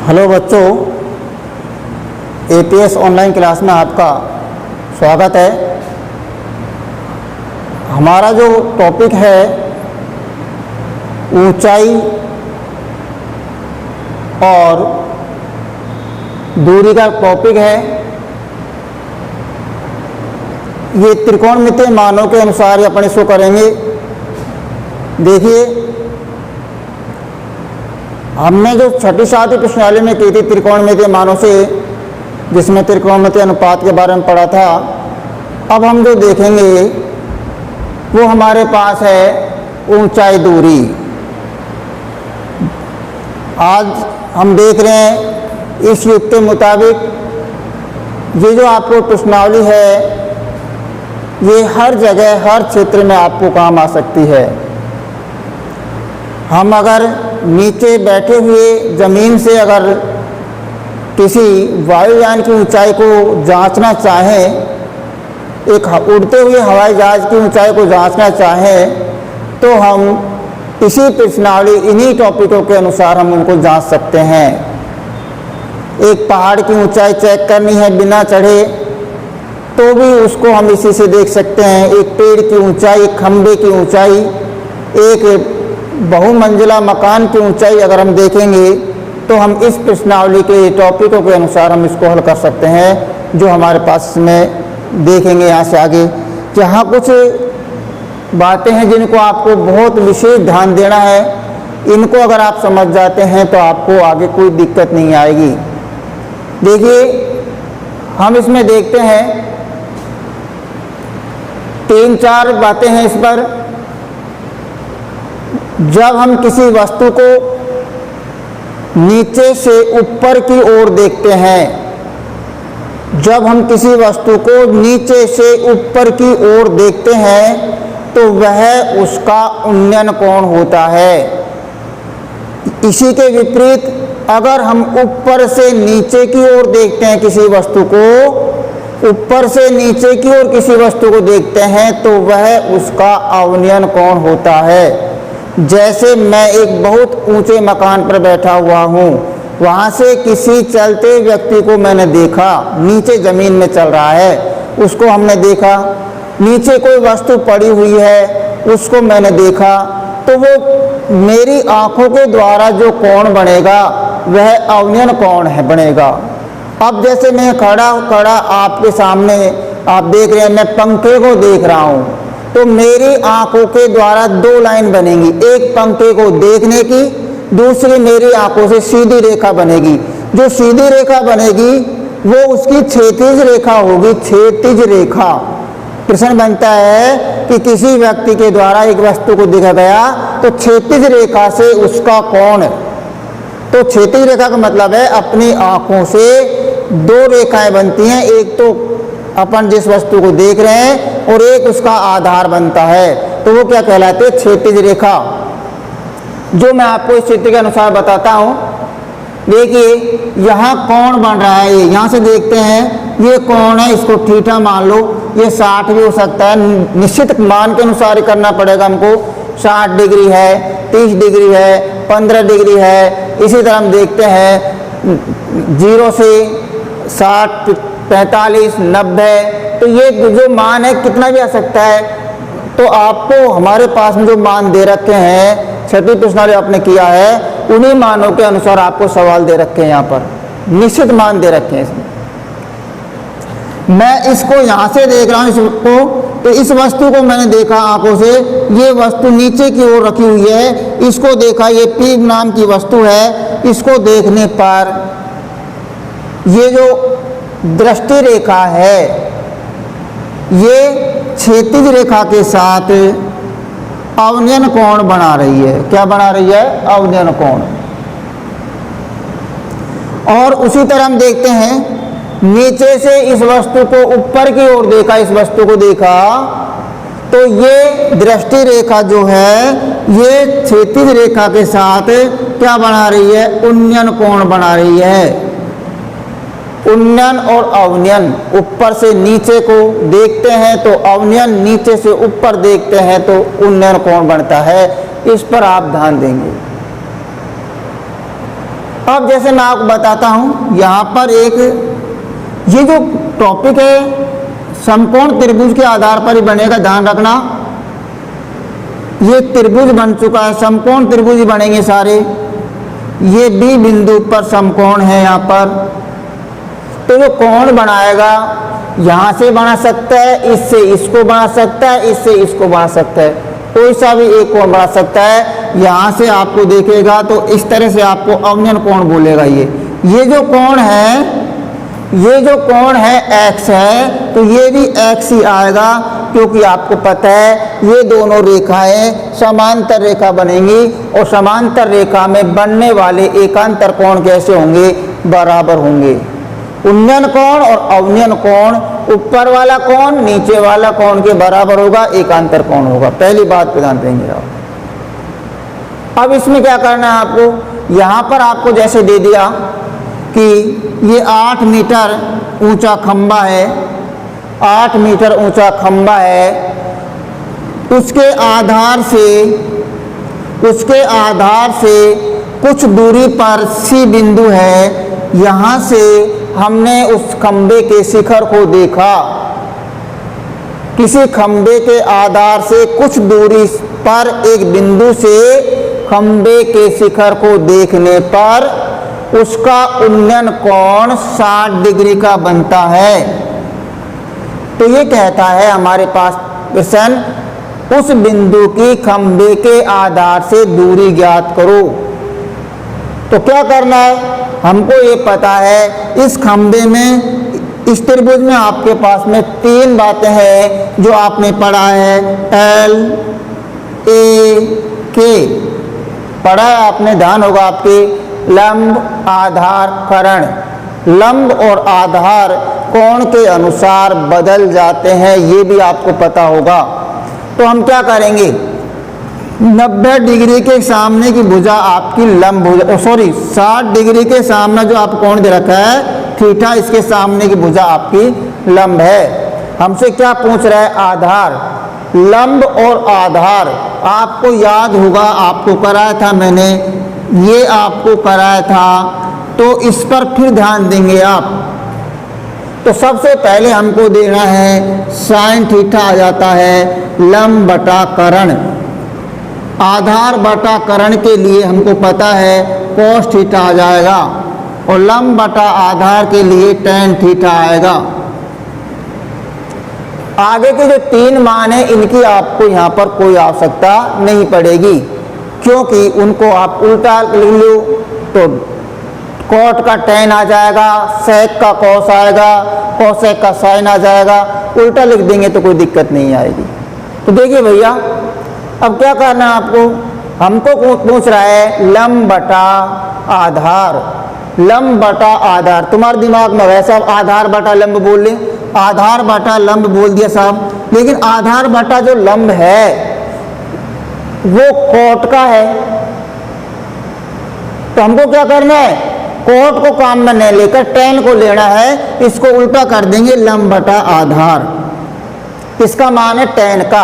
Hello बच्चों, APS online class में आपका स्वागत है। हमारा जो टॉपिक है ऊंचाई और दूरी का टॉपिक है। ये त्रिकोणमितीय मानों के अनुसार अपन इसको करेंगे। देखिए, हमने जो छठी सातवीं प्रश्नावली में की थी त्रिकोणमितीय मानों से, जिसमें त्रिकोणमितीय अनुपात के बारे में पढ़ा था। अब हम जो देखेंगे वो हमारे पास है ऊंचाई दूरी। आज हम देख रहे हैं इस युग के मुताबिक ये जो आपको प्रश्नावली है ये हर जगह हर क्षेत्र में आपको काम आ सकती है। हम अगर नीचे बैठे हुए ज़मीन से अगर किसी वायुयान की ऊंचाई को जांचना चाहें, एक उड़ते हुए हवाई जहाज़ की ऊंचाई को जांचना चाहें, तो हम इसी प्रश्नावली इन्हीं टॉपिकों के अनुसार हम उनको जांच सकते हैं। एक पहाड़ की ऊंचाई चेक करनी है बिना चढ़े तो भी उसको हम इसी से देख सकते हैं। एक पेड़ की ऊंचाई, एक खंभे की ऊंचाई, एक बहुमंजिला मकान की ऊंचाई अगर हम देखेंगे तो हम इस प्रश्नावली के टॉपिकों के अनुसार हम इसको हल कर सकते हैं, जो हमारे पास में देखेंगे यहाँ से आगे। जहाँ कुछ बातें हैं जिनको आपको बहुत विशेष ध्यान देना है, इनको अगर आप समझ जाते हैं तो आपको आगे कोई दिक्कत नहीं आएगी। देखिए, हम इसमें देखते हैं 3-4 बातें हैं इस पर। जब हम किसी वस्तु को नीचे से ऊपर की ओर देखते हैं, जब हम किसी वस्तु को नीचे से ऊपर की ओर देखते हैं तो वह उसका उन्नयन कोण होता है। इसी के विपरीत अगर हम ऊपर से नीचे की ओर देखते हैं किसी वस्तु को, ऊपर से नीचे की ओर किसी वस्तु को देखते हैं तो वह उसका अवनयन कोण होता है। जैसे मैं एक बहुत ऊंचे मकान पर बैठा हुआ हूँ, वहाँ से किसी चलते व्यक्ति को मैंने देखा, नीचे ज़मीन में चल रहा है, उसको हमने देखा। नीचे कोई वस्तु पड़ी हुई है, उसको मैंने देखा, तो वो मेरी आँखों के द्वारा जो कोण बनेगा वह अवनयन कोण है बनेगा। अब जैसे मैं खड़ा आपके सामने आप देख रहे हैं, मैं पंखे को देख रहा हूँ, तो मेरी आंखों के द्वारा 2 लाइन बनेंगी। एक पंखे को देखने की, दूसरी मेरी आंखों से सीधी रेखा बनेगी। जो सीधी रेखा बनेगी वो उसकी क्षैतिज रेखा होगी, क्षैतिज रेखा। प्रश्न बनता है कि किसी व्यक्ति के द्वारा एक वस्तु को देखा गया तो क्षैतिज रेखा से उसका कोण, तो क्षैतिज रेखा का मतलब है अपनी आंखों से 2 रेखाएं बनती हैं। एक तो अपन जिस वस्तु को देख रहे हैं और एक उसका आधार बनता है, तो वो क्या कहलाते हैं? क्षैतिज रेखा। जो मैं आपको इस चित्र के अनुसार बताता हूँ। देखिए, यहाँ कोण बन रहा है, यहाँ से देखते हैं ये कोण है, इसको थीटा मान लो। ये 60 भी हो सकता है, निश्चित मान के अनुसार करना पड़ेगा हमको। 60 डिग्री है, 30 डिग्री है, 15 डिग्री है। इसी तरह हम देखते हैं 0 से 60, 45, 90, तो ये जो मान है कितना भी आ सकता है। तो आपको हमारे पास में जो मान दे रखे हैं, छठी प्रश्नावली आपने किया है, उन्हीं मानों के अनुसार आपको सवाल दे रखे हैं। यहाँ पर निश्चित मान दे रखे हैं इसमें। मैं इसको यहाँ से देख रहा हूँ इसको, तो इस वस्तु को मैंने देखा आंखों से, ये वस्तु नीचे की ओर रखी हुई है, इसको देखा, ये पी नाम की वस्तु है। इसको देखने पर ये जो दृष्टि रेखा है ये क्षैतिज रेखा के साथ अवनयन कोण बना रही है। क्या बना रही है? अवनयन कोण। और उसी तरह हम देखते हैं नीचे से इस वस्तु को ऊपर की ओर देखा, इस वस्तु को देखा, तो ये दृष्टि रेखा जो है ये क्षैतिज रेखा के साथ क्या बना रही है? उन्नयन कोण बना रही है। उन्नयन और अवनयन, ऊपर से नीचे को देखते हैं तो अवनयन, नीचे से ऊपर देखते हैं तो उन्नयन कोण बनता है। इस पर आप ध्यान देंगे। अब जैसे मैं आपको बताता हूँ, यहाँ पर एक ये जो टॉपिक है समकोण त्रिभुज के आधार पर ही बनेगा, ध्यान रखना। ये त्रिभुज बन चुका है, समकोण त्रिभुज ही बनेंगे सारे। ये बी बिंदु पर समकोण है यहाँ पर, तो जो कोण बनाएगा यहाँ से बना सकता है, इससे इसको बना सकता है, इससे इसको बना सकता है, कोई सा भी एक कोण बना सकता है। यहाँ से आपको देखेगा तो इस तरह से आपको अवनयन कोण बोलेगा। ये जो कोण है, ये जो कोण है x है, तो ये भी x ही आएगा, क्योंकि आपको पता है ये दोनों रेखाएं समांतर रेखा बनेंगी और समांतर रेखा में बनने वाले एकांतर कोण कैसे होंगे, बराबर होंगे। उन्नयन कोण और अवनयन कोण, ऊपर वाला कोण नीचे वाला कोण के बराबर होगा, एकांतर कोण होगा। पहली बात पे ध्यान देंगे आप। अब इसमें क्या करना है आपको, यहाँ पर आपको जैसे दे दिया कि ये 8 मीटर ऊंचा खंबा है, 8 मीटर ऊंचा खंबा है, उसके आधार से कुछ दूरी पर सी बिंदु है। यहाँ से हमने उस खंबे के शिखर को देखा। किसी खंबे के आधार से कुछ दूरी पर एक बिंदु से खंबे के शिखर को देखने पर उसका उन्नयन कोण 60 डिग्री का बनता है। तो ये कहता है हमारे पास प्रश्न, उस बिंदु की खंबे के आधार से दूरी ज्ञात करो। तो क्या करना है, हमको ये पता है इस खंबे में, इस त्रिभुज में आपके पास में 3 बातें हैं जो आपने पढ़ा है। L A K पढ़ा है आपने, ध्यान होगा आपके। लंब, आधार, कर्ण। लंब और आधार कोण के अनुसार बदल जाते हैं, ये भी आपको पता होगा। तो हम क्या करेंगे, 90 डिग्री के सामने की भुजा आपकी लंब भुजा, 60 डिग्री के सामने जो आप कोण दे रखा है थीटा, इसके सामने की भुजा आपकी लंब है। हमसे क्या पूछ रहा है, आधार। लंब और आधार आपको याद होगा, आपको कराया था मैंने, ये आपको कराया था, तो इस पर फिर ध्यान देंगे आप। तो सबसे पहले हमको देना है साइन थीटा आ जाता है लंब बटा कर्ण। आधार बटा कर्ण के लिए हमको पता है कोस थीटा आ जाएगा, और लंब बटा आधार के लिए टेन थीटा आएगा। आगे के जो 3 मान है इनकी आपको यहाँ पर कोई आवश्यकता नहीं पड़ेगी, क्योंकि उनको आप उल्टा लिख लो तो कॉट का टेन आ जाएगा, सेक का कॉस आएगा, कोसेक का साइन आ जाएगा। उल्टा लिख देंगे तो कोई दिक्कत नहीं आएगी। तो देखिए भैया, अब क्या करना है आपको, हमको पूछ रहा है लंब बटा आधार। लंब बटा आधार, तुम्हारे दिमाग में वैसा आधार बटा लंब बोल ले, आधार बटा लंब बोल दिया साहब, लेकिन आधार बटा जो लंब है वो कोट का है। तो हमको क्या करना है, कोट को काम में नहीं लेकर टेन को लेना है, इसको उल्टा कर देंगे लंब बटा आधार। इसका मान है टेन का।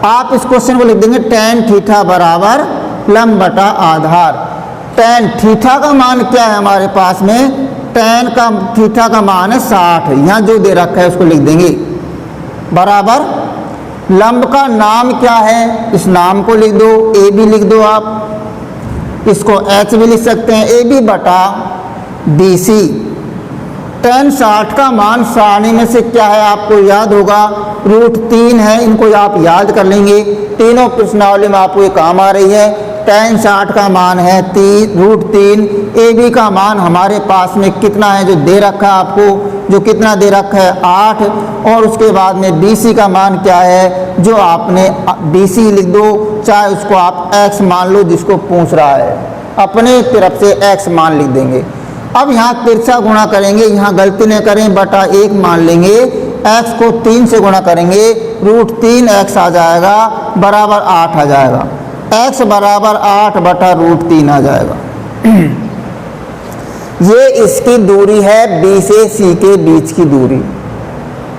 आप इस क्वेश्चन को लिख देंगे टेन थीटा बराबर लंब बटा आधार। टेन थीटा का मान क्या है हमारे पास में, टेन का थीटा का मान है 60, यहाँ जो दे रखा है उसको लिख देंगे, बराबर लंब का नाम क्या है, इस नाम को लिख दो, ए बी लिख दो आप, इसको एच भी लिख सकते हैं, ए बी बटा बी सी। टेन 60 का मान सारणी में से क्या है आपको याद होगा, √3 है, इनको आप याद कर लेंगे। तीनों प्रश्नावली में आपको ये काम आ रही है। टेन 60 का मान है √3। ए बी का मान हमारे पास में कितना है जो दे रखा है आपको, जो कितना दे रखा है 8, और उसके बाद में बी सी का मान क्या है जो आपने बी सी लिख दो, चाहे उसको आप x मान लो जिसको पूछ रहा है, अपने तरफ से x मान लिख देंगे। अब यहाँ तिरछा गुणा करेंगे, यहाँ गलती नहीं करें, बटा 1 मान लेंगे, x को 3 से गुणा करेंगे, √3x आ जाएगा बराबर 8 आ जाएगा, x बराबर 8 बटा √3 आ जाएगा। ये इसकी दूरी है b से c के बीच की दूरी।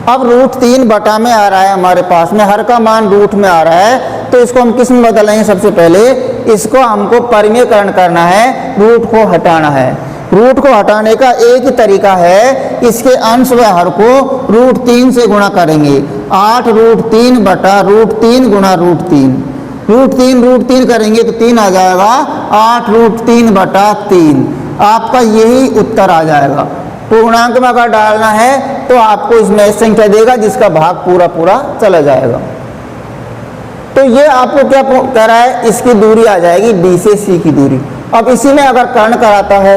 अब √3 बटा में आ रहा है हमारे पास में, हर का मान रूट में आ रहा है, तो इसको हम किस में बदलेंगे, सबसे पहले इसको हमको परिमेयकरण करना है, रूट को हटाना है। रूट को हटाने का एक ही तरीका है, इसके अंश व हर को √3 से गुणा करेंगे। 8√3 बटा √3 गुणा √3, √3 करेंगे तो 3 आ जाएगा, 8√3 बटा 3। आपका यही उत्तर आ जाएगा। पूर्णांक में अगर डालना है तो आपको इसमें संख्या देगा जिसका भाग पूरा पूरा चला जाएगा। तो ये आपको क्या कह रहा है, इसकी दूरी आ जाएगी B से C की दूरी। अब इसी में अगर कर्ण कराता है,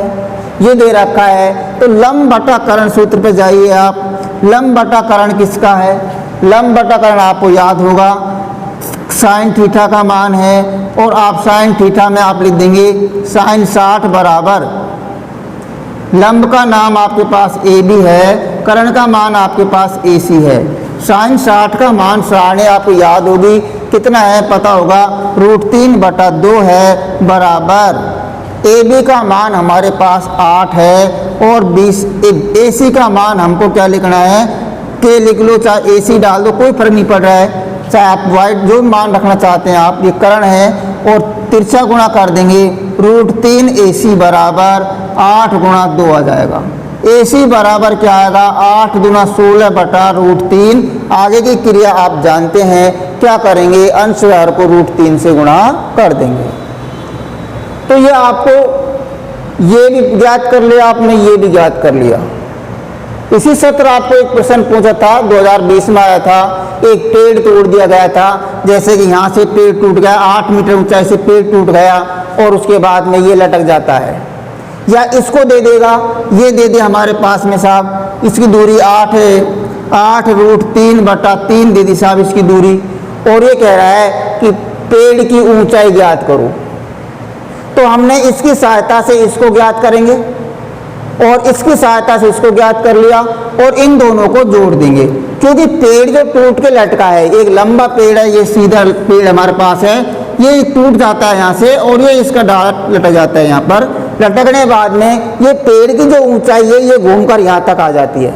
ये दे रखा है, तो लंब बटा कर्ण सूत्र पे जाइए आप। लंब बटा कर्ण किसका है? लंब बटा कर्ण आपको याद होगा साइन थीटा का मान है, और आप साइन थीटा में आप लिख देंगे साइन 60 बराबर, लंब का नाम आपके पास AB है, कर्ण का मान आपके पास AC है। साइन 60 का मान सारणी आपको याद होगी, कितना है पता होगा, √3 बटा 2 है बराबर, AB का मान हमारे पास 8 है, और AC का मान हमको क्या लिखना है, K लिख लो, चाहे AC डाल दो, कोई फर्क नहीं पड़ रहा है, चाहे आप वाइट जो मान रखना चाहते हैं आप। ये कर्ण है और तिरछा गुणा कर देंगे, √3 AC बराबर 8 गुणा 2 आ जाएगा। AC बराबर क्या आएगा, 8 दूना 16 बटा √3। आगे की क्रिया आप जानते हैं, क्या करेंगे, अंश व हर को √3 से गुणा कर देंगे। तो ये आपको ये भी ज्ञात कर लिया आपने, ये भी ज्ञात कर लिया। इसी सत्र आपको एक प्रश्न पूछा था, 2020 में आया था, एक पेड़ तोड़ दिया गया था। जैसे कि यहाँ से पेड़ टूट गया, 8 मीटर ऊंचाई से पेड़ टूट गया, और उसके बाद में ये लटक जाता है। या इसको दे देगा, ये दे दे हमारे पास में साहब, इसकी दूरी 8 है, 8√3 बटा 3 दे दी साहब इसकी दूरी, और ये कह रहा है कि पेड़ की ऊंचाई ज्ञात करो। तो हमने इसकी सहायता से इसको ज्ञात करेंगे, और इसकी सहायता से इसको ज्ञात कर लिया, और इन दोनों को जोड़ देंगे। क्योंकि पेड़ जो टूट के लटका है, एक लंबा पेड़ है, ये सीधा पेड़ हमारे पास है, ये टूट जाता है यहाँ से, और ये इसका डाल लटक जाता है यहाँ पर। लटकने बाद में ये पेड़ की जो ऊंचाई है, ये घूमकर यहाँ तक आ जाती है।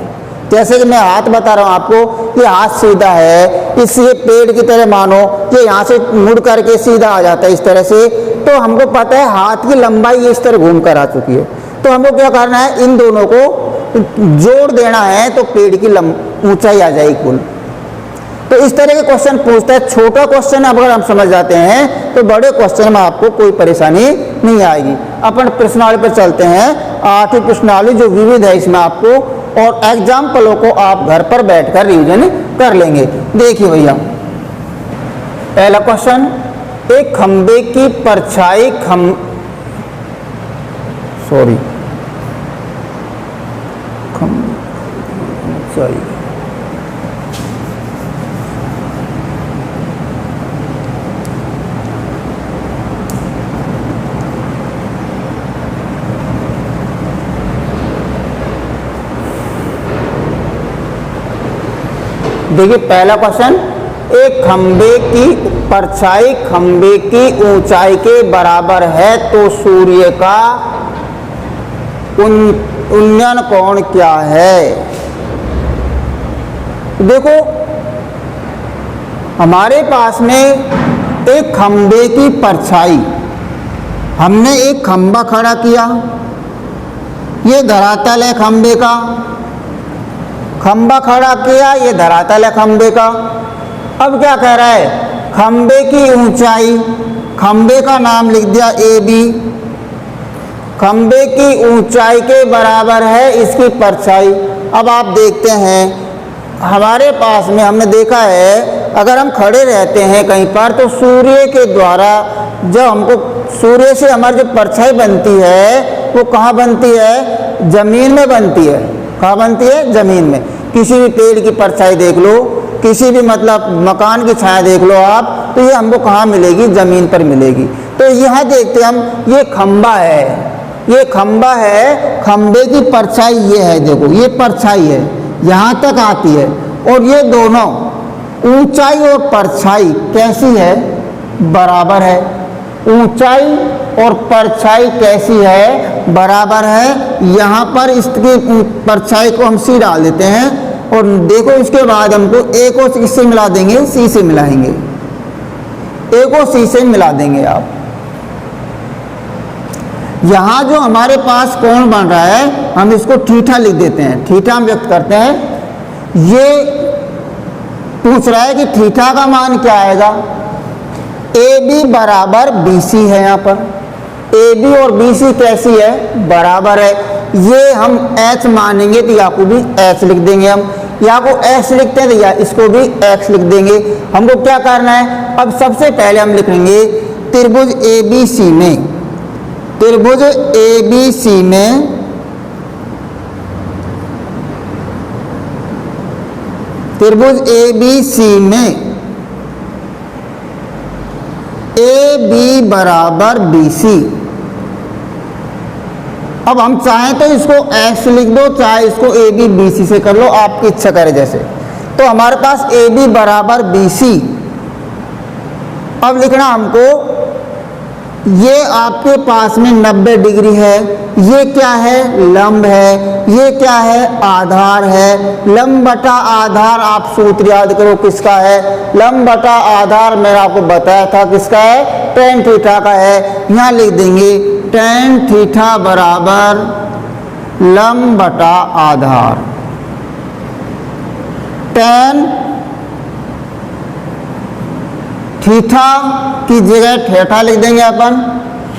जैसे कि मैं हाथ बता रहा हूँ आपको, ये हाथ सीधा है, इससे पेड़ की तरह मानो, ये यहाँ से मुड़ करके सीधा आ जाता है इस तरह से। तो हमको पता है हाथ की लंबाई इस तरह घूम कर आ चुकी है। तो हमको क्या करना है, इन दोनों को जोड़ देना है, तो पेड़ की ऊंचाई आ जाएगी कुल। तो इस तरह के क्वेश्चन पूछता है। छोटा क्वेश्चन अगर हम समझ जाते हैं तो बड़े क्वेश्चन में आपको कोई परेशानी नहीं आएगी। अपन प्रश्नावली पर चलते हैं। 8वीं प्रश्नावली जो विविध है, इसमें आपको और एग्जाम्पलों को आप घर पर बैठकर रिवीजन कर लेंगे। देखिए भैया, पहला क्वेश्चन, एक खंबे की परछाई देखिए पहला क्वेश्चन, एक खंबे की परछाई खंबे की ऊंचाई के बराबर है तो सूर्य का उन्नयन कोण क्या है। देखो हमारे पास में एक खंबे की परछाई, हमने एक खंबा खड़ा किया, ये धरातल है खंबे का, खंबा खड़ा किया, ये धरातल है खंबे का। अब क्या कह रहा है, खंबे की ऊंचाई, खंबे का नाम लिख दिया AB, खंबे की ऊंचाई के बराबर है इसकी परछाई। अब आप देखते हैं हमारे पास में, हमने देखा है अगर हम खड़े रहते हैं कहीं पर तो सूर्य के द्वारा जब हमको सूर्य से हमारी जो परछाई बनती है वो कहाँ बनती है, जमीन में बनती है। कहाँ बनती है, जमीन में। किसी भी पेड़ की परछाई देख लो, किसी भी मतलब मकान की छाया देख लो आप, तो ये हमको कहाँ मिलेगी, जमीन पर मिलेगी। तो यहाँ देखते हम, ये खंबा है, ये खंबा है, खंबे की परछाई ये है, देखो ये परछाई है, यहाँ तक आती है, और ये दोनों ऊंचाई और परछाई कैसी है, बराबर है। ऊंचाई और परछाई कैसी है, बराबर है। यहाँ पर इसकी परछाई को हम C डाल देते हैं, और देखो इसके बाद हमको A को किससे मिला देंगे, C से मिलाएंगे, A को C से मिला देंगे आप। यहाँ जो हमारे पास कोण बन रहा है हम इसको थीटा लिख देते हैं, थीटा हम व्यक्त करते हैं। ये पूछ रहा है कि थीटा का मान क्या आएगा। ए बी बराबर बी सी है, यहाँ पर ए बी और बी सी कैसी है, बराबर है। ये हम एच मानेंगे तो या को भी एच लिख देंगे, हम या को एक्स लिखते हैं तो या इसको भी एक्स लिख देंगे। हमको क्या करना है, अब सबसे पहले हम लिखेंगे त्रिभुज ए बी सी में, त्रिभुज ए बी सी में त्रिभुज ए बी सी में ए बी बराबर बी सी। अब हम चाहें तो इसको एक्स लिख दो, चाहे इसको ए बी बी सी से कर लो, आपकी इच्छा करे जैसे। तो हमारे पास ए बी बराबर बी सी। अब लिखना हमको, ये आपके पास में 90 डिग्री है, ये क्या है, लंब है, ये क्या है, आधार है। लंब बटा आधार आप सूत्र याद करो किसका है, लंब बटा आधार मैंने आपको बताया था किसका है, tan थीटा का है। यहाँ लिख देंगे tan थीटा बराबर लंब बटा आधार। tan थीटा की जगह थीटा लिख देंगे अपन।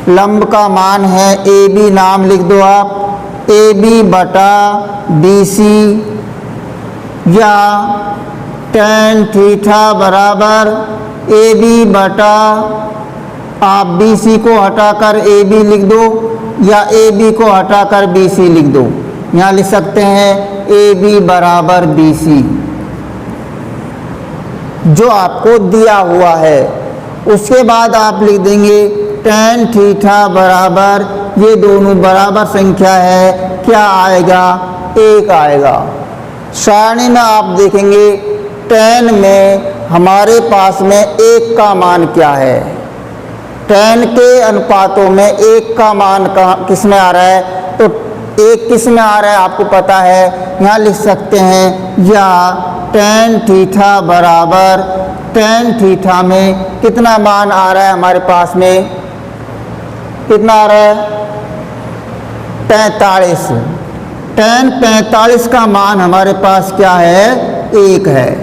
लंब का मान है ए बी, नाम लिख दो आप, ए बी बटा बी सी, या tan थीटा बराबर ए बी बटा, आप बी सी को हटाकर ए बी लिख दो या ए बी को हटाकर बी सी लिख दो। यहाँ लिख सकते हैं ए बी बराबर बी सी जो आपको दिया हुआ है। उसके बाद आप लिख देंगे tan थीटा बराबर, ये दोनों बराबर संख्या है, क्या आएगा, 1 आएगा। सारणी में आप देखेंगे tan में हमारे पास में 1 का मान क्या है, tan के अनुपातों में 1 का मान किस में आ रहा है, तो 1 किस में आ रहा है आपको पता है। यहाँ लिख सकते हैं या tan थीटा बराबर, tan थीटा में कितना मान आ रहा है हमारे पास में, कितना आ रहा है, 45। tan 45 का मान हमारे पास क्या है, 1 है।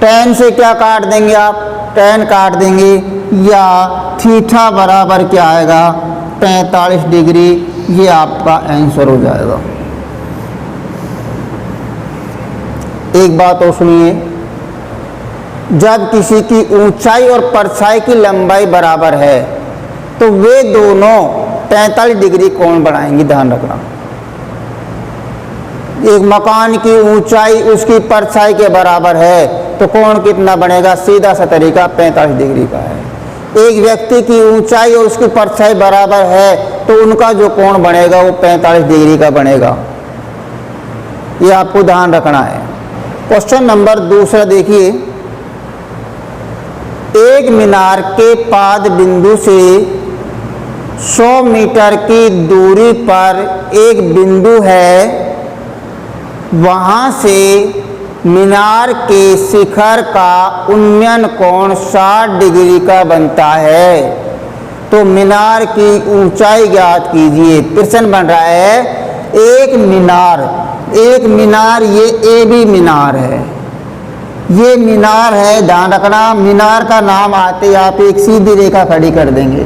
tan से क्या काट देंगे आप, tan काट देंगे, या थीटा बराबर क्या आएगा, 45 डिग्री। ये आपका आंसर हो जाएगा। एक बात और सुनिए, जब किसी की ऊंचाई और परछाई की लंबाई बराबर है तो वे दोनों 45 डिग्री कोण बनाएंगे, ध्यान रखना। एक मकान की ऊंचाई उसकी परछाई के बराबर है तो कोण कितना बनेगा, सीधा सा तरीका 45 डिग्री का है। एक व्यक्ति की ऊंचाई और उसकी परछाई बराबर है तो उनका जो कोण बनेगा वो 45 डिग्री का बनेगा। ये आपको ध्यान रखना है। क्वेश्चन नंबर 2 देखिए, एक मीनार के पाद बिंदु से 100 मीटर की दूरी पर एक बिंदु है, वहां से मीनार के शिखर का उन्नयन कोण 60 डिग्री का बनता है। तो मीनार की ऊंचाई ज्ञात कीजिए। प्रश्न बन रहा है, एक मीनार ये ए बी मीनार है, ये मीनार है, ध्यान रखना। मीनार का नाम आते आप एक सीधी रेखा खड़ी कर देंगे।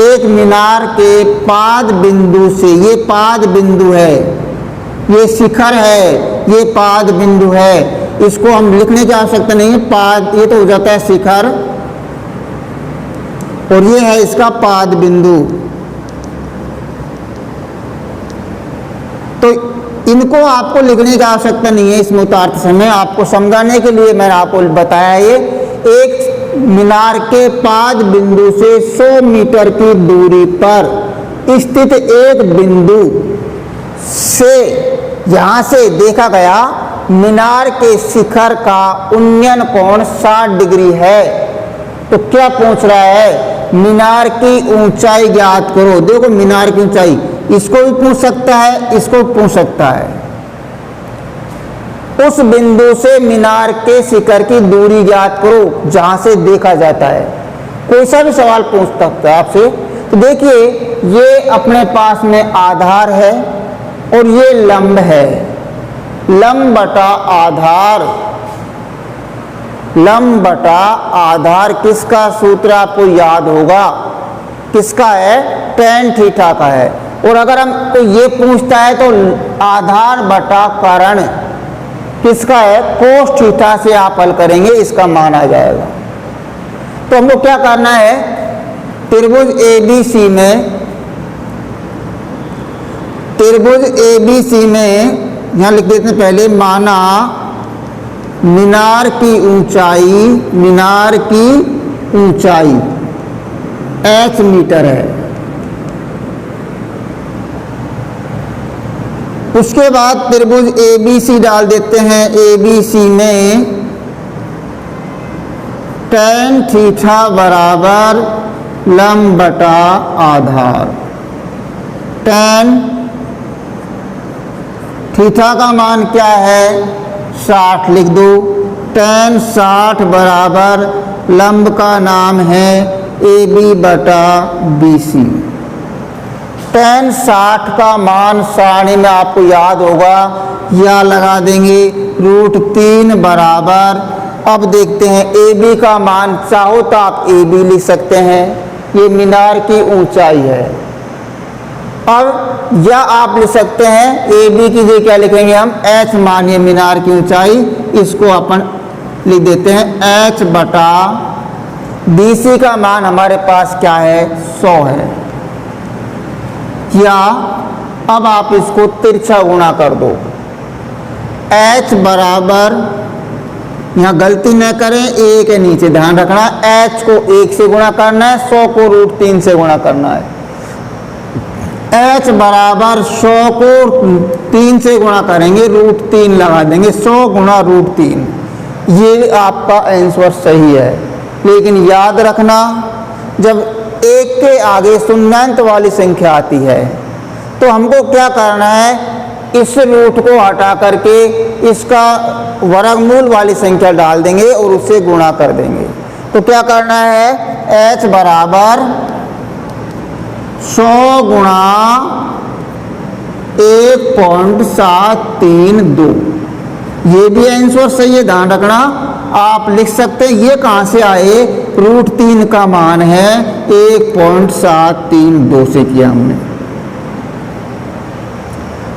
एक मीनार के पाद बिंदु से, ये पाद बिंदु है, ये शिखर है, ये पाद बिंदु है। इसको हम लिखने की आवश्यकता नहीं है, पाद ये तो हो जाता है शिखर, और ये है इसका पाद बिंदु। तो इनको आपको लिखने की आवश्यकता नहीं है। इस मुतार्थ समय आपको समझाने के लिए मैंने आपको बताया, ये एक मीनार के पाद बिंदु से 100 मीटर की दूरी पर स्थित एक बिंदु से, यहां से देखा गया मीनार के शिखर का उन्नयन कोण 60 डिग्री है। तो क्या पूछ रहा है, मीनार की ऊंचाई ज्ञात करो। देखो मीनार की ऊंचाई, इसको भी पूछ सकता है, इसको पूछ सकता है। उस बिंदु से मीनार के शिखर की दूरी ज्ञात करो जहां से देखा जाता है। कोई सा भी सवाल पूछ सकता है आपसे। देखिए ये अपने पास में आधार है और ये लंब है, लंब बटा आधार, लंब बटा आधार किसका सूत्र आपको याद होगा, किसका है, tan थीटा का है। और अगर हमको ये पूछता है तो आधार बटा करण किसका है, cos थीटा से आप हल करेंगे, इसका मान आ जाएगा। तो हमको क्या करना है, त्रिभुज ABC में, त्रिभुज ABC में यहाँ लिख देते हैं पहले, माना मीनार की ऊंचाई, मीनार की ऊंचाई h मीटर है। उसके बाद त्रिभुज ABC डाल देते हैं, ABC में tan थीटा बराबर लंब बटा आधार, tan थीटा का मान क्या है, 60 लिख दो, tan 60 बराबर लंब का नाम है AB बटा BC। tan 60 का मान सारणी में आपको याद होगा, या लगा देंगे √3 बराबर, अब देखते हैं AB का मान, चाहो तो आप AB लिख सकते हैं, ये मीनार की ऊंचाई है। अब या आप लिख सकते हैं AB की जगह क्या लिखेंगे हम, h मानिए मीनार की ऊंचाई, इसको अपन लिख देते हैं h बटा BC का मान हमारे पास क्या है, 100 है। या अब आप इसको तिरछा गुणा कर दो, h बराबर, यहाँ गलती न करें, a के नीचे ध्यान रखना, h को 1 से गुणा करना है, 100 को √3 से गुणा करना है। h बराबर 100 को 3 से गुणा करेंगे, √3 लगा देंगे, 100 गुणा √3, ये आपका आंसर सही है। लेकिन याद रखना, जब एक के आगे शून्यान्त वाली संख्या आती है तो हमको क्या करना है, इस रूट को हटा करके इसका वर्गमूल वाली संख्या डाल देंगे और उससे गुणा कर देंगे। तो क्या करना है, h बराबर 100 गुणा 1.732, ये भी आंसर सही है, ध्यान रखना। आप लिख सकते हैं, ये कहाँ से आए, √3 का मान है 1.732 से किया हमने।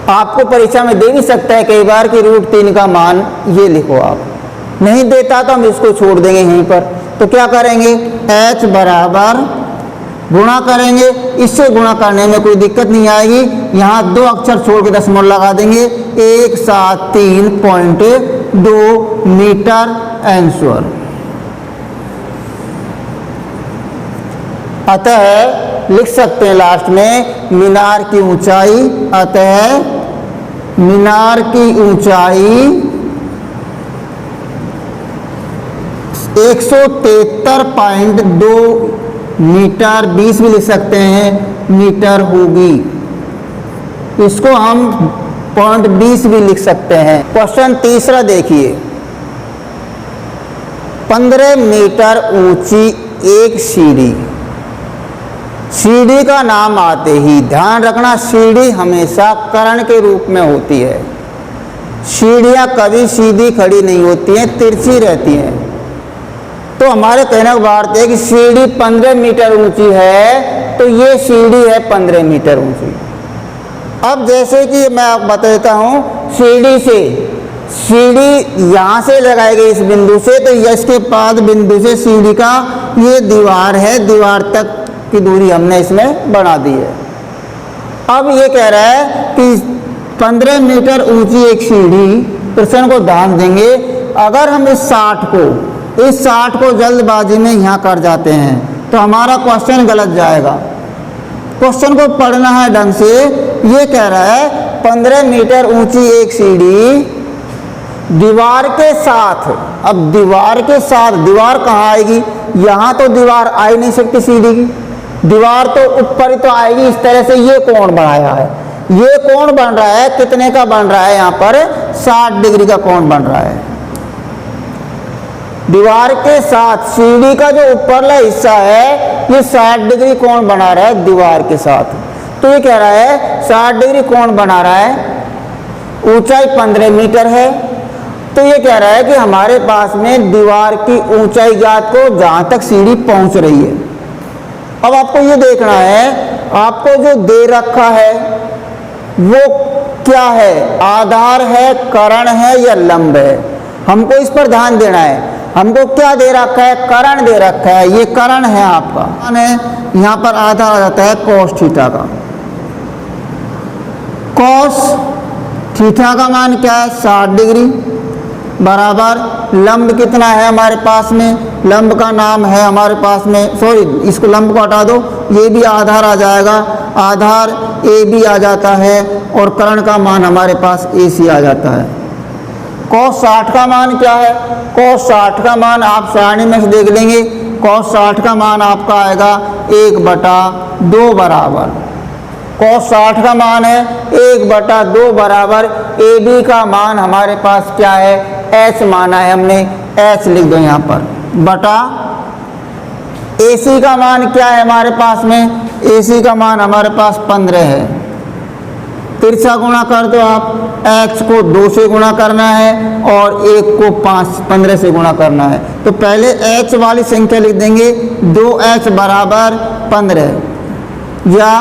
आपको परीक्षा में दे भी सकता है कई बार कि √3 का मान ये लिखो, आप नहीं देता तो हम इसको छोड़ देंगे यहीं पर। तो क्या करेंगे, h बराबर गुणा करेंगे, इससे गुणा करने में कोई दिक्कत नहीं आएगी, यहाँ 2 अक्षर छोड़ के दशमलव लगा देंगे, 173.2 मीटर आंसर। अतः लिख सकते हैं लास्ट में मीनार की ऊंचाई, अतः मीनार की ऊंचाई 173.2 मीटर, 20 भी लिख सकते हैं मीटर होगी। इसको हम 0.20 भी लिख सकते हैं। क्वेश्चन तीसरा देखिए, 15 मीटर ऊंची एक सीढ़ी, सीढ़ी का नाम आते ही ध्यान रखना, सीढ़ी हमेशा कर्ण के रूप में होती है। सीढ़ियाँ कभी सीधी खड़ी नहीं होती हैं, तिरछी रहती हैं। तो हमारे कहने का अर्थ है कि सीढ़ी 15 मीटर ऊंची है, तो ये सीढ़ी है 15 मीटर ऊंची। अब जैसे कि मैं आपको बता देता हूँ, सीढ़ी से, सीढ़ी यहाँ से लगाई गई इस बिंदु से, तो इसके बाद बिंदु से सीढ़ी का ये दीवार है, दीवार तक की दूरी हमने इसमें बढ़ा दी है। अब ये कह रहा है कि 15 मीटर ऊंची एक सीढ़ी, प्रश्न को ध्यान देंगे, अगर हम इस 60 को जल्दबाजी में यहाँ कर जाते हैं तो हमारा क्वेश्चन गलत जाएगा। क्वेश्चन को पढ़ना है ढंग से। ये कह रहा है 15 मीटर ऊंची एक सीढ़ी दीवार के साथ, अब दीवार के साथ, दीवार कहाँ आएगी, यहाँ तो दीवार आ ही नहीं सकती सीढ़ी की, दीवार तो ऊपर ही तो आएगी। इस तरह से ये कोण बनाया है, ये कोण बन रहा है, कितने का बन रहा है, यहाँ पर 60 डिग्री का कोण बन रहा है। दीवार के साथ सीढ़ी का जो ऊपरला हिस्सा है ये 60 डिग्री कोण बना रहा है दीवार के साथ। तो ये कह रहा है 60 डिग्री कोण बना रहा है, ऊंचाई 15 मीटर है। तो ये कह रहा है कि हमारे पास में दीवार की ऊंचाई ज्ञात को जहां तक सीढ़ी पहुंच रही है। अब आपको ये देखना है, आपको जो दे रखा है वो क्या है, आधार है, कर्ण है या लंब है, हमको इस पर ध्यान देना है। हमको क्या दे रखा है, कर्ण दे रखा है, ये कर्ण है आपका, यहाँ पर आधार आ जाता है cos थीटा का। cos थीटा का मान क्या है 60 डिग्री बराबर लंब कितना है हमारे पास में, लंब का नाम है हमारे पास में, सॉरी इसको लंब को हटा दो, ये भी आधार आ जाएगा, आधार ए बी आ जाता है और कर्ण का मान हमारे पास ए सी आ जाता है। cos 60 का मान क्या है, cos 60 का मान आप सारणी में से देख लेंगे, cos 60 का मान आपका आएगा 1/2 बराबर, cos 60 का मान है 1/2 बराबर ए बी का मान हमारे पास क्या है, h माना है हमने, h लिख दो यहाँ पर, बटा AC का मान क्या है हमारे पास में, AC का मान हमारे पास 15 है। तिरछा गुणा कर दो आप, h को 2 से गुणा करना है और 1 को 15 से गुणा करना है। तो पहले h वाली संख्या लिख देंगे 2h बराबर 15 या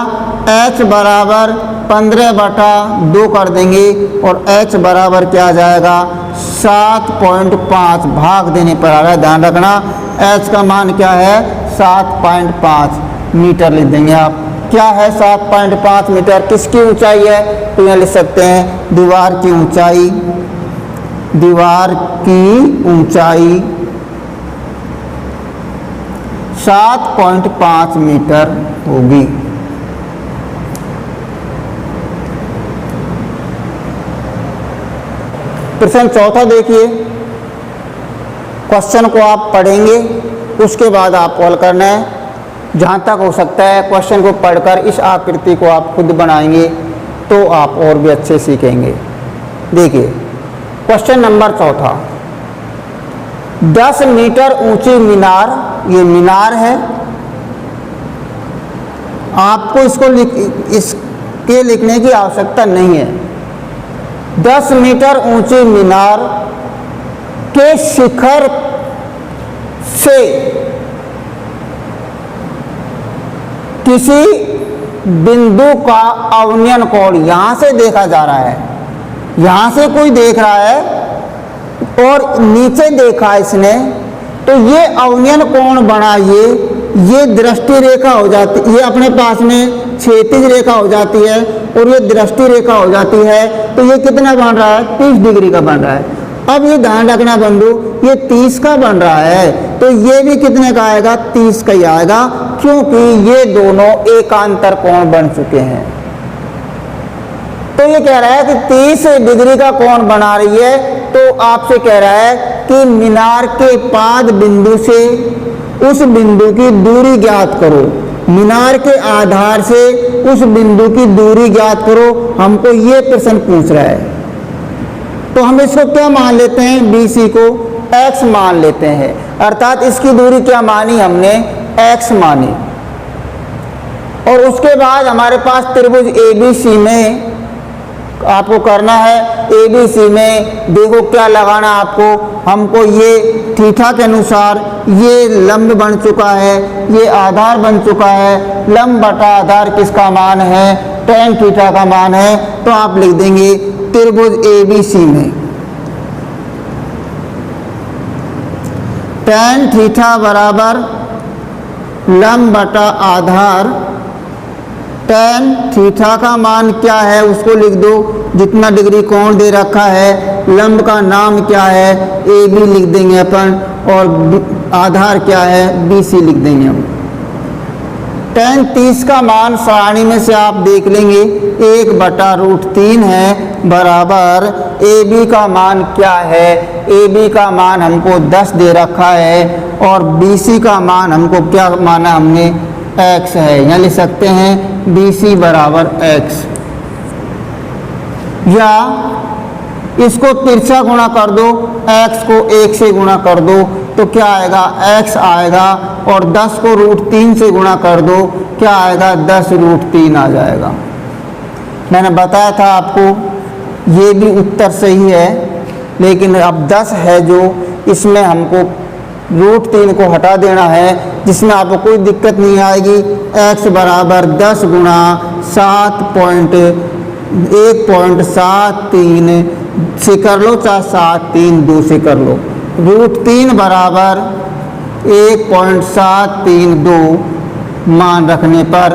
h बराबर 15/2 कर देंगे और h बराबर क्या आ जाएगा 7.5, भाग देने पर आ रहा है, ध्यान रखना h का मान क्या है 7.5 मीटर लिख देंगे आप। क्या है 7.5 मीटर, किसकी ऊंचाई है, तो यहाँ लिख सकते हैं दीवार की ऊंचाई, दीवार की ऊंचाई 7.5 मीटर होगी। प्रश्न चौथा देखिए, क्वेश्चन को आप पढ़ेंगे उसके बाद आप कॉल करना है, जहाँ तक हो सकता है क्वेश्चन को पढ़कर इस आकृति को आप खुद बनाएंगे तो आप और भी अच्छे सीखेंगे। देखिए क्वेश्चन नंबर चौथा, 10 मीटर ऊंची मीनार, ये मीनार है, आपको इसके लिखने की आवश्यकता नहीं है। 10 मीटर ऊंची मीनार के शिखर से किसी बिंदु का अवनयन कोण, यहां से देखा जा रहा है, यहां से कोई देख रहा है और नीचे देखा इसने, तो ये अवनयन कोण बना, ये दृष्टि रेखा हो जाती, ये अपने पास में क्षैतिज रेखा हो जाती है और ये दृष्टि रेखा हो जाती है, तो ये कितना बन रहा है 30 डिग्री का बन रहा है। अब ये ध्यान रखना बंधु, ये 30 का बन रहा है तो ये भी कितने का आएगा 30 का ही आएगा, क्योंकि ये दोनों एकांतर कोण बन चुके हैं। तो ये कह रहा है कि 30 डिग्री का कोण बना रही है, तो आपसे कह रहा है कि मीनार के पाद बिंदु से उस बिंदु की दूरी ज्ञात करो, मीनार के आधार से उस बिंदु की दूरी ज्ञात करो, हमको ये प्रश्न पूछ रहा है। तो हम इसको क्या मान लेते हैं, BC को x मान लेते हैं, अर्थात इसकी दूरी क्या मानी हमने, x मानी। और उसके बाद हमारे पास त्रिभुज ABC में आपको करना है, ABC में देखो क्या लगाना आपको, हमको ये थीटा के अनुसार ये लंब बन चुका है, ये आधार बन चुका है, लंब बटा आधार किसका मान है, tan थीटा का मान है, तो आप लिख देंगे त्रिभुज ABC में tan थीटा बराबर लंब बटा आधार, tan थीटा का मान क्या है उसको लिख दो, जितना डिग्री कोण दे रखा है, लंब का नाम क्या है AB लिख देंगे अपन, और आधार क्या है BC लिख देंगे हम। tan 30 का मान सारणी में से आप देख लेंगे 1/√3 है बराबर AB का मान क्या है, AB का मान हमको 10 दे रखा है और BC का मान हमको क्या माना हमने x है, यहाँ लिख सकते हैं BC बराबर x, या इसको तिरछा गुणा कर दो, x को 1 से गुणा कर दो, तो क्या आएगा, x आएगा, और 10 को √3 से गुणा कर दो, क्या आएगा, 10√3 आ जाएगा। मैंने बताया था आपको ये भी उत्तर सही है, लेकिन अब 10 है जो, इसमें हमको √3 को हटा देना है, जिसमें आपको कोई दिक्कत नहीं आएगी। x बराबर 10 गुणा 1.73 से कर लो, चाहे 732 से कर लो। √3 बराबर 1.732 मान रखने पर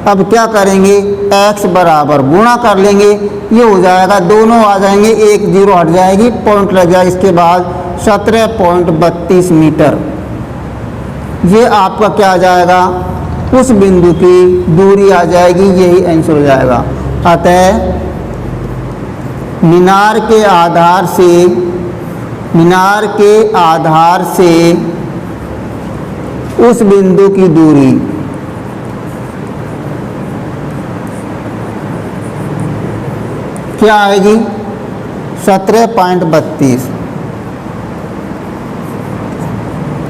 अब क्या करेंगे, x बराबर गुणा कर लेंगे, ये हो जाएगा, दोनों आ जाएंगे, एक 0 हट जाएगी, पॉइंट लग जाएगा, इसके बाद 17.32 मीटर। ये आपका क्या आ जाएगा, उस बिंदु की दूरी आ जाएगी, यही आंसर हो जाएगा। अतः मीनार के आधार से उस बिंदु की दूरी क्या आएगी, 17.32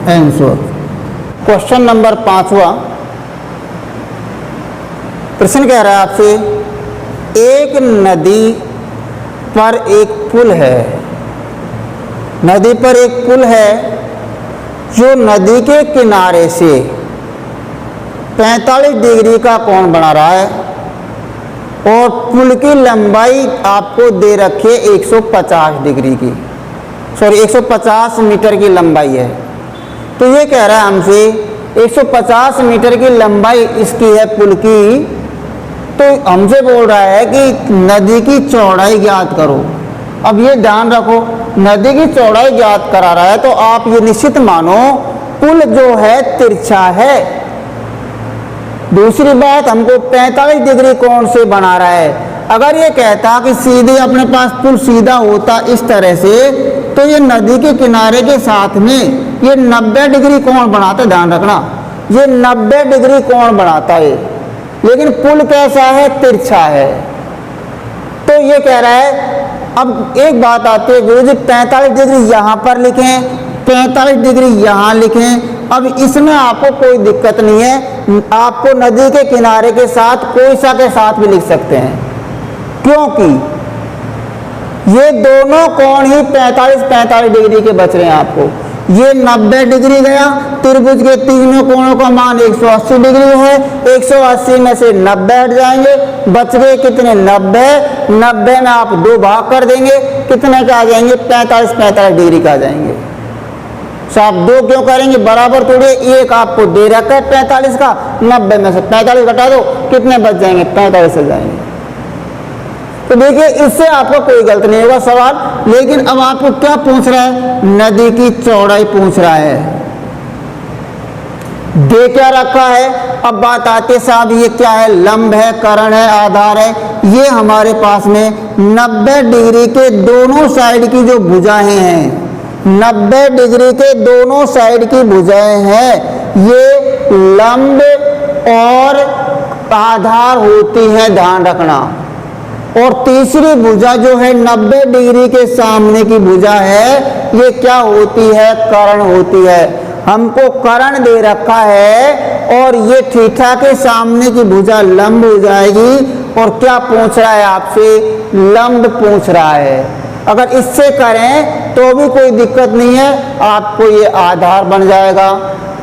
आंसर। क्वेश्चन नंबर 5वां प्रश्न कह रहा है आपसे, एक नदी पर एक पुल है, नदी पर एक पुल है जो नदी के किनारे से 45 डिग्री का कोण बना रहा है, और पुल की लंबाई आपको दे रखी है 150 डिग्री की, 150 मीटर की लंबाई है। तो ये कह रहा है हमसे 150 मीटर की लंबाई इसकी है पुल की, तो हमसे बोल रहा है कि नदी की चौड़ाई ज्ञात करो। अब ये ध्यान रखो, नदी की चौड़ाई ज्ञात करा रहा है तो आप ये निश्चित मानो पुल जो है तिरछा है। दूसरी बात, हमको 45 डिग्री कोण से बना रहा है। अगर ये कहता कि सीधे अपने पास पुल सीधा होता इस तरह से, तो ये नदी के किनारे के साथ में ये 90 डिग्री कोण बनाता, ध्यान रखना, ये 90 डिग्री कोण बनाता है, लेकिन पुल कैसा है, तिरछा है। तो ये कह रहा है, अब एक बात आती है, गुरुजी 45 डिग्री यहाँ पर लिखें, 45 डिग्री यहाँ लिखें। अब इसमें आपको कोई दिक्कत नहीं है, आपको नदी के किनारे के साथ कोई सा के साथ भी लिख सकते हैं, क्योंकि ये दोनों कोण ही 45 डिग्री के बच रहे हैं आपको। ये 90 डिग्री गया, त्रिभुज के तीनों कोणों का मान 180 डिग्री है, 180 में से 90 हट जाएंगे, बच गए कितने, 90 में आप 2 भाग कर देंगे, कितने का आ जाएंगे, 45 डिग्री का आ जाएंगे। तो आप 2 क्यों करेंगे, बराबर तोड़िए, एक आपको दे रखा है 45 का, 90 में से 45 घटा दो, कितने बच जाएंगे, 45 हो जाएंगे। तो देखिए इससे आपका कोई गलत नहीं होगा सवाल। लेकिन अब आपको क्या पूछ रहा है, नदी की चौड़ाई पूछ रहा है, दे क्या रखा है। अब बात आती है साहब ये क्या है, लंब है, कर्ण है, आधार है। ये हमारे पास में 90 डिग्री के दोनों साइड की जो भुजाएं हैं, 90 डिग्री के दोनों साइड की भुजाएं हैं, ये लंब और आधार होती है, ध्यान रखना। और तीसरी भुजा जो है 90 डिग्री के सामने की भुजा है, ये क्या होती है, कर्ण होती है। हमको कर्ण दे रखा है और ये थीटा के सामने की भुजा लंब हो जाएगी। और क्या पूछ रहा है आपसे, लंब पूछ रहा है। अगर इससे करें तो भी कोई दिक्कत नहीं है, आपको ये आधार बन जाएगा।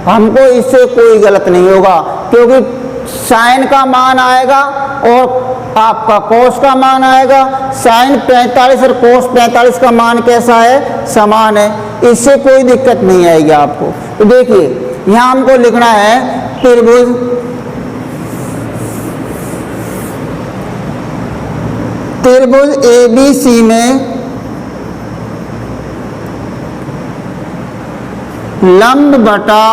हमको इससे कोई गलत नहीं होगा, क्योंकि साइन का मान आएगा और आपका कोस का मान आएगा। साइन 45 और कोस 45 का मान कैसा है, समान है, इससे कोई दिक्कत नहीं आएगी आपको। तो देखिए यहाँ हमको लिखना है त्रिभुज ABC में लंब बटा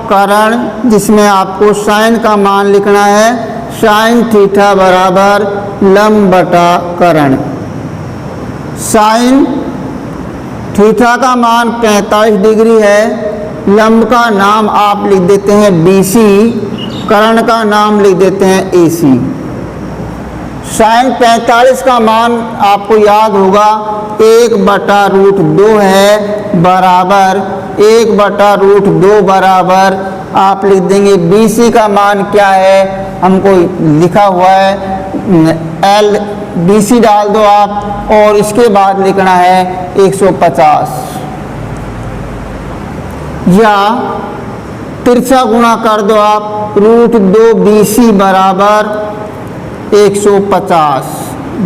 कर्ण, जिसमें आपको साइन का मान लिखना है, साइन थीटा बराबर लंब बटा कर्ण। साइन थीटा का मान 45 डिग्री है, लंब का नाम आप लिख देते हैं BC, कर्ण का नाम लिख देते हैं AC। साइन 45 का मान आपको याद होगा 1/√2 है, बराबर 1/√2 बराबर आप लिख देंगे BC का मान क्या है, हमको लिखा हुआ है L BC डाल दो आप, और इसके बाद लिखना है 150, या तिरछा गुणा कर दो आप, √2 BC बराबर 150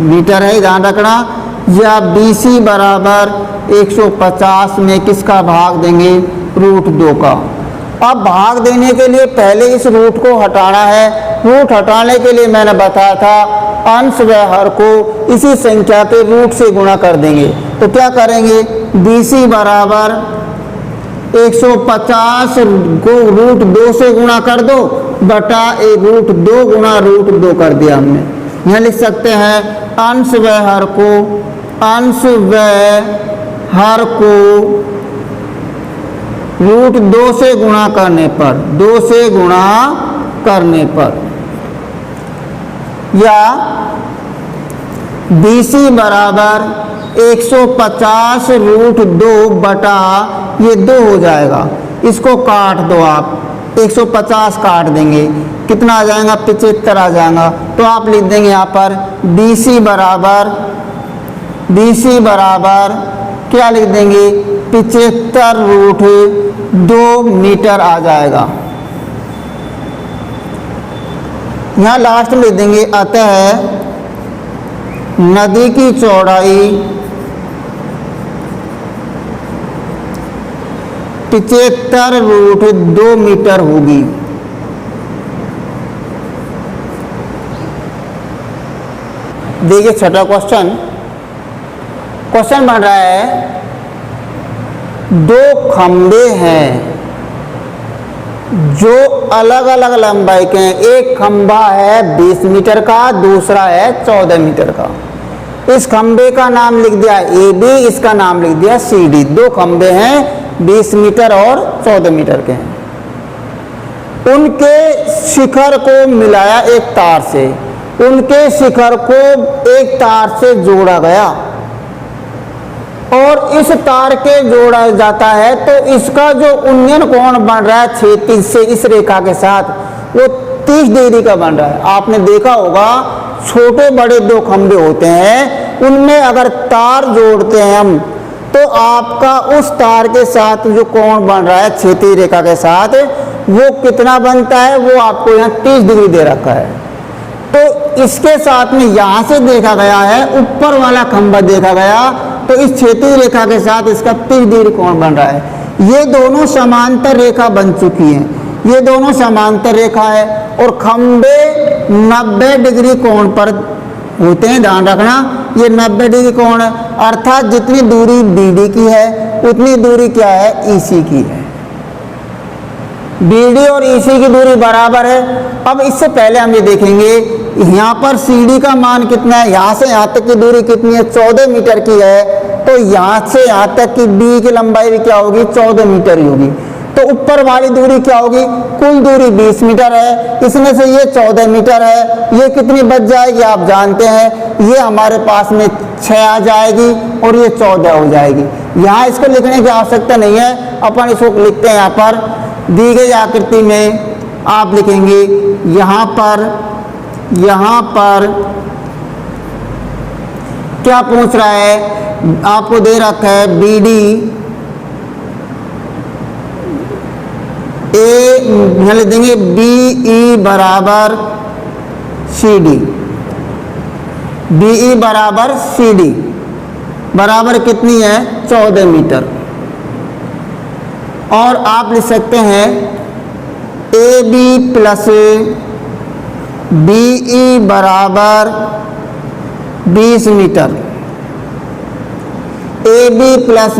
मीटर है, ध्यान रखना, या BC बराबर 150 में किसका भाग देंगे, √2 का। अब भाग देने के लिए पहले इस रूट को हटाना है। रूट हटाने के लिए मैंने बताया था अंश व हर को इसी संख्या के रूट से गुणा कर देंगे। तो क्या करेंगे, BC बराबर 150 को √2 से गुणा कर दो बटा √2 गुणा √2 कर दिया हमने। यहाँ लिख सकते हैं अंश व हर को, अंश व हर को √2 से गुणा करने पर, 2 से गुणा करने पर, या BC बराबर 150 √2 बटा ये 2 हो जाएगा, इसको काट दो आप, 150 काट देंगे, कितना आ जाएगा, 75 आ जाएगा। तो आप लिख देंगे यहाँ पर BC बराबर क्या लिख देंगे, 75 √2 मीटर आ जाएगा। यहाँ लास्ट में लिख देंगे अतः नदी की चौड़ाई 75 √2 मीटर होगी। देखिए छठा क्वेश्चन बन रहा है, 2 खंबे हैं जो अलग अलग लंबाई के हैं। एक खंबा है 20 मीटर का, दूसरा है 14 मीटर का। इस खंबे का नाम लिख दिया AB, इसका नाम लिख दिया CD। 2 खंबे हैं 20 मीटर और 14 मीटर के हैं। उनके शिखर को मिलाया एक तार से, उनके शिखर को एक तार से जोड़ा गया और इस तार के जोड़ा जाता है, तो इसका जो उन्नयन कोण बन रहा है क्षैतिज से इस रेखा के साथ, वो 30 डिग्री का बन रहा है। आपने देखा होगा छोटे बड़े 2 खंबे होते हैं, उनमें अगर तार जोड़ते हैं हम, तो आपका उस तार के साथ जो कोण बन रहा है क्षैतिज रेखा के साथ, वो कितना बनता है, वो आपको यहाँ 30 डिग्री दे रखा है। तो इसके साथ में यहाँ से देखा गया है, ऊपर वाला खंबा देखा गया, तो इस क्षैतिज रेखा के साथ इसका 30 डिग्री कोण बन रहा है। ये दोनों समांतर रेखा बन चुकी हैं, ये दोनों समांतर रेखा है, और खंबे 90 डिग्री कोण पर होते हैं, ध्यान रखना, ये 90 डिग्री कोण है, अर्थात जितनी दूरी BD की है उतनी दूरी क्या है, EC की है। BD और EC की दूरी बराबर है। अब इससे पहले हम ये देखेंगे यहाँ पर CD का मान कितना है, यहाँ से यहाँ तक की दूरी कितनी है, 14 मीटर की है, तो यहाँ से यहाँ तक की B की लंबाई भी क्या होगी, 14 मीटर ही होगी। तो ऊपर वाली दूरी क्या होगी, कुल दूरी 20 मीटर है, इसमें से ये 14 मीटर है, ये कितनी बच जाएगी आप जानते हैं, ये हमारे पास में 6 आ जाएगी और ये 14 हो जाएगी। यहाँ इसको लिखने की आवश्यकता नहीं है, अपन इसको लिखते हैं यहाँ पर दी गई आकृति में। आप लिखेंगे यहाँ पर क्या पूछ रहा है, आपको दे रखा है BD यहाँ लिख देंगे BE बराबर CD, BE बराबर CD बराबर कितनी है, 14 मीटर। और आप लिख सकते हैं AB प्लस BE बराबर 20 मीटर, AE प्लस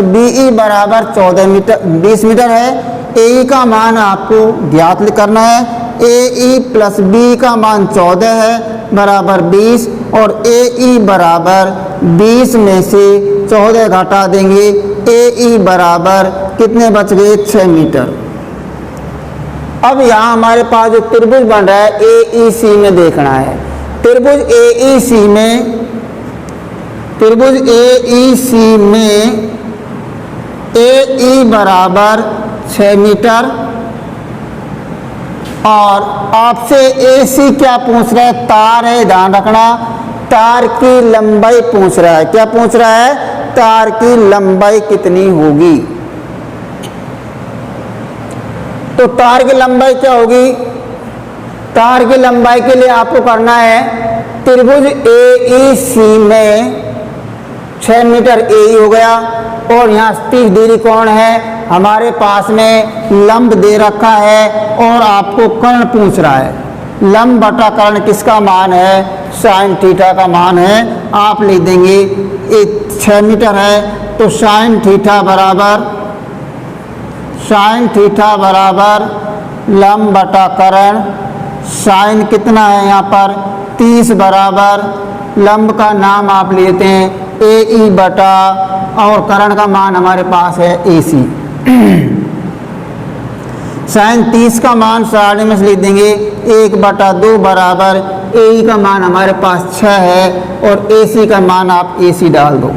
BE बराबर 14 मीटर, 20 मीटर है। AE का मान आपको ज्ञात करना है, AE प्लस BE का मान 14 है बराबर 20, और AE बराबर 20 में से 14 घटा देंगे, AE बराबर कितने बच गए, 6 मीटर। अब यहाँ हमारे पास जो त्रिभुज बन रहा है AEC में देखना है। त्रिभुज AEC में त्रिभुज AEC में AE बराबर 6 मीटर और आपसे AC क्या पूछ रहा है? तार है, ध्यान रखना, तार की लंबाई पूछ रहा है। क्या पूछ रहा है? तार की लंबाई कितनी होगी। तो तार की लंबाई क्या होगी? तार की लंबाई के लिए आपको करना है त्रिभुज AEC में 6 मीटर AE हो गया और यहाँ 30 डिग्री कोण है। हमारे पास में लंब दे रखा है और आपको कर्ण पूछ रहा है। लंब बटा कर्ण किसका मान है? साइन थीटा का मान है। आप लिख देंगे 6 मीटर है तो साइन थीटा बराबर लंब बटा कर्ण। साइन कितना है यहाँ पर? 30 बराबर लंब का नाम आप लेते हैं AE बटा और कर्ण का मान हमारे पास है AC। साइन 30 का मान सारणी में से लिख देंगे 1/2 बराबर AE का मान हमारे पास 6 है और AC का मान आप AC डाल दो,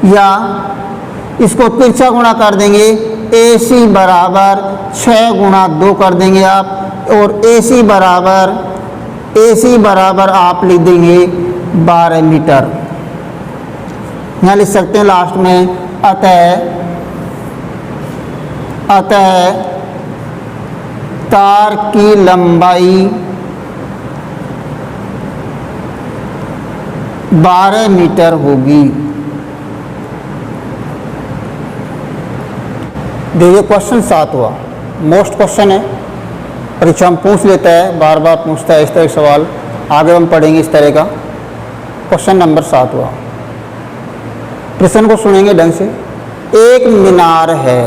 या इसको तिरछा गुणा कर देंगे। AC बराबर 6 गुणा 2 कर देंगे आप और AC बराबर आप लिख देंगे 12 मीटर। यहाँ लिख सकते हैं लास्ट में अतः तार की लंबाई 12 मीटर होगी। देखिए क्वेश्चन 7 हुआ, मोस्ट क्वेश्चन है, परीक्षा में पूछ लेता है, बार बार पूछता है इस तरह के सवाल। आगे हम पढ़ेंगे इस तरह का। क्वेश्चन नंबर 7 हुआ, प्रश्न को सुनेंगे ढंग से। एक मीनार है,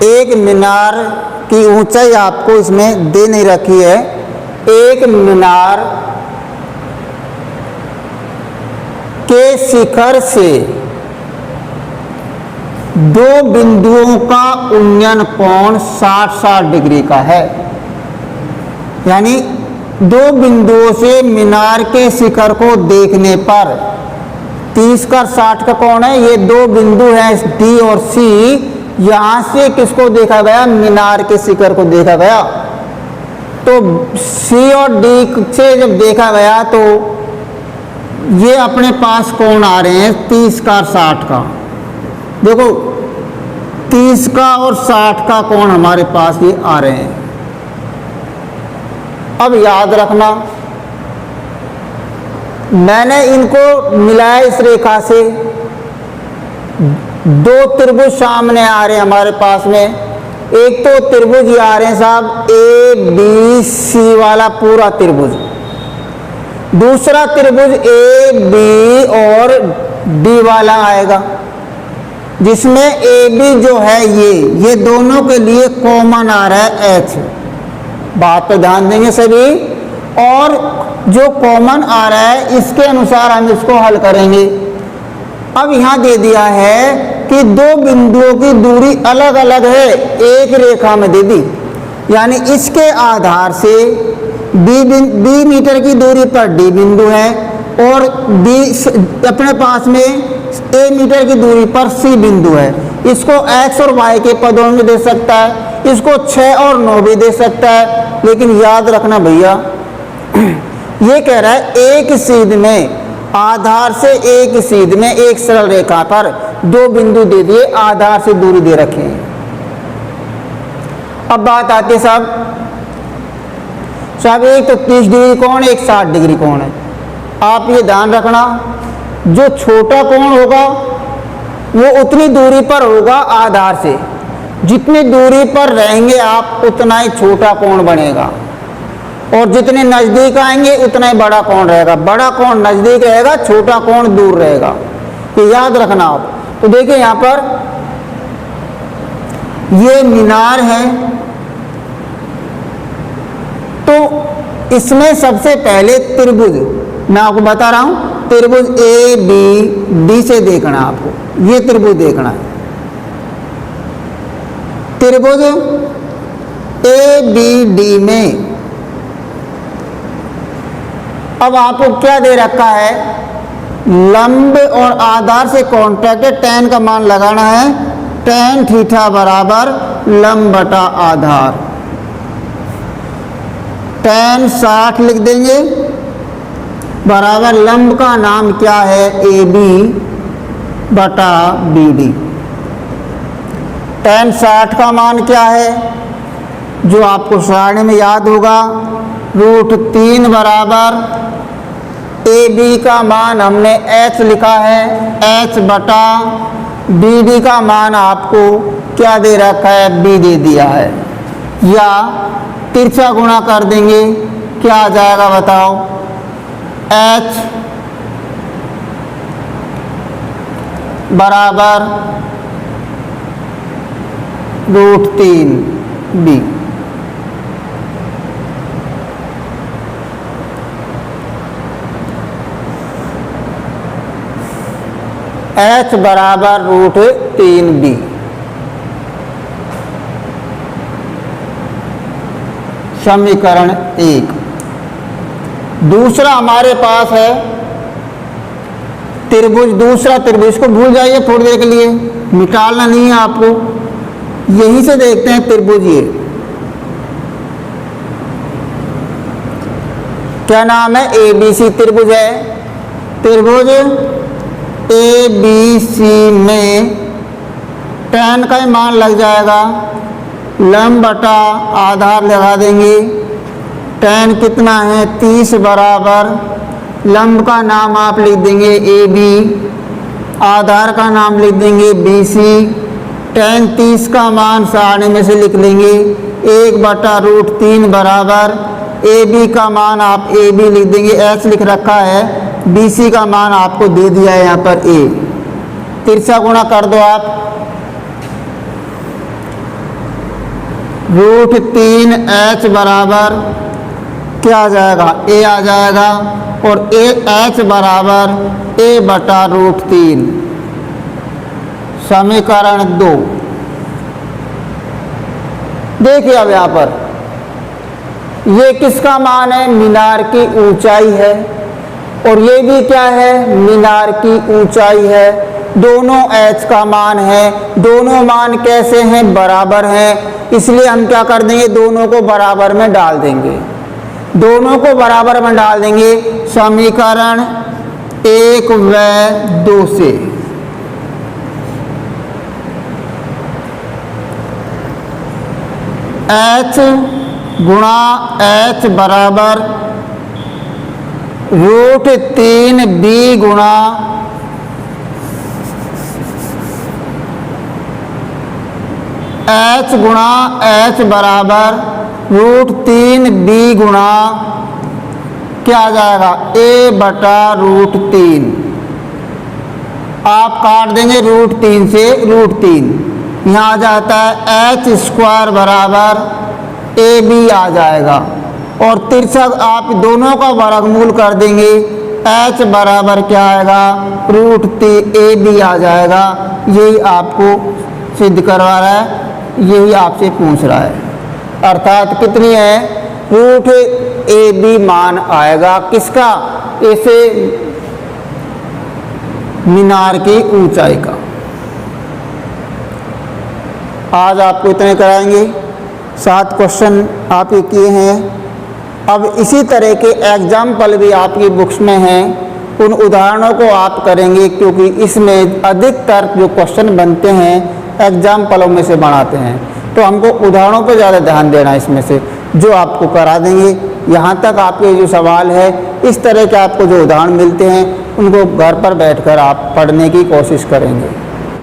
एक मीनार की ऊंचाई आपको इसमें दे नहीं रखी है। एक मीनार के शिखर से 2 बिंदुओं का उन्नयन कोण 60 डिग्री का है। यानी 2 बिंदुओं से मीनार के शिखर को देखने पर 30 का 60 का कोण है। ये 2 बिंदु हैं D और C। यहां से किसको देखा गया? मीनार के शिखर को देखा गया। तो C और D से जब देखा गया तो ये अपने पास कोण आ रहे हैं 30 का और 60 का। देखो 30 का और 60 का कोण हमारे पास ये आ रहे हैं। अब याद रखना, मैंने इनको मिलाया इस रेखा से। 2 त्रिभुज सामने आ रहे हैं हमारे पास में। एक तो त्रिभुज ये आ रहे हैं साहब ABC वाला पूरा त्रिभुज, दूसरा त्रिभुज AB और D वाला आएगा, जिसमें AB जो है ये दोनों के लिए कॉमन आ रहा है H। बात पे ध्यान देंगे सभी। और जो कॉमन आ रहा है इसके अनुसार हम इसको हल करेंगे। अब यहाँ दे दिया है कि 2 बिंदुओं की दूरी अलग अलग है, एक रेखा में दे दी। यानी इसके आधार से B मीटर की दूरी पर D बिंदु है और B अपने पास में A मीटर की दूरी पर C बिंदु है। इसको X और Y के पदों में दे सकता है, इसको 6 और 9 भी दे सकता है। लेकिन याद रखना भैया, ये कह रहा है एक सीध में, आधार से एक सीध में एक सरल रेखा पर 2 बिंदु दे दिए, आधार से दूरी दे रखे हैं। अब बात आती है साहब एक तो 30 डिग्री कोण, एक 60 डिग्री कोण है। आप ये ध्यान रखना, जो छोटा कोण होगा वो उतनी दूरी पर होगा आधार से। जितनी दूरी पर रहेंगे आप उतना ही छोटा कोण बनेगा, और जितने नजदीक आएंगे उतना ही बड़ा कोण रहेगा। बड़ा कोण नजदीक रहेगा, छोटा कोण दूर रहेगा। तो याद रखना आप। तो देखिए यहां पर ये मीनार है, तो इसमें सबसे पहले त्रिभुज, मैं आपको बता रहा हूं, त्रिभुज ABD से देखना है आपको। ये त्रिभुज देखना है, त्रिभुज ABD में अब आपको क्या दे रखा है, लंब और आधार से कॉन्ट्रैक्ट है, tan का मान लगाना है, tan थीटा बराबर लंब बटा आधार, tan 60 लिख देंगे बराबर लंब का नाम क्या है, AB बटा BD। tan 60 का मान क्या है, जो आपको सारणी में याद होगा, √3 बराबर AB का मान हमने H लिखा है, H बटा BD का मान आपको क्या दे रखा है, B दे दिया है, या तिरछा गुणा कर देंगे, क्या आ जाएगा बताओ, H बराबर √3B। H बराबर √3B। समीकरण 1। दूसरा हमारे पास है त्रिभुज, दूसरा त्रिभुज, इसको भूल जाइए थोड़ी देर के लिए, मिटाना नहीं है आपको, यहीं से देखते हैं त्रिभुज। ये क्या नाम है, ABC त्रिभुज है। त्रिभुज ABC में tan का ही मान लग जाएगा, लंब बटा आधार लगा देंगे, tan कितना है 30 बराबर लंब का नाम आप लिख देंगे AB, आधार का नाम लिख देंगे BC, tan 30 का मान सारणी में से लिख लेंगे 1 बटा √3 बराबर AB का मान आप AB लिख देंगे, H लिख रखा है, BC का मान आपको दे दिया है यहाँ पर A। तिरछा गुणा कर दो आप, √3H बराबर क्या आ जाएगा, A आ जाएगा, और H बराबर A बटा √3। समीकरण 2। देखिए अब यहाँ पर ये किसका मान है, मीनार की ऊंचाई है, और ये भी क्या है, मीनार की ऊंचाई है। दोनों H का मान है, दोनों मान कैसे हैं, बराबर हैं, इसलिए हम क्या कर देंगे, दोनों को बराबर में डाल देंगे, दोनों को बराबर में डाल देंगे समीकरण 1 व 2 से। H गुणा H बराबर √3B गुणा H गुणा H बराबर √3B गुणा क्या आ जाएगा, A बटा √3। आप काट देंगे √3 से √3, यहाँ आ जाता है H स्क्वायर बराबर AB आ जाएगा, और तिरछा आप दोनों का वर्गमूल कर देंगे, H बराबर क्या आएगा, √3AB आ जाएगा। यही आपको सिद्ध करवा रहा है, यही आपसे पूछ रहा है, अर्थात कितनी है, √AB मान आएगा किसका, ऐसे मीनार की ऊंचाई का। आज आपको इतने कराएंगे, 7 क्वेश्चन आप ये किए हैं। अब इसी तरह के एग्जाम्पल भी आपकी बुक्स में हैं, उन उदाहरणों को आप करेंगे, क्योंकि इसमें अधिकतर जो क्वेश्चन बनते हैं एग्जाम्पलों में से बनाते हैं, तो हमको उदाहरणों पर ज़्यादा ध्यान देना है इसमें से, जो आपको करा देंगे। यहाँ तक आपके जो सवाल है, इस तरह के आपको जो उदाहरण मिलते हैं उनको घर पर बैठकर आप पढ़ने की कोशिश करेंगे।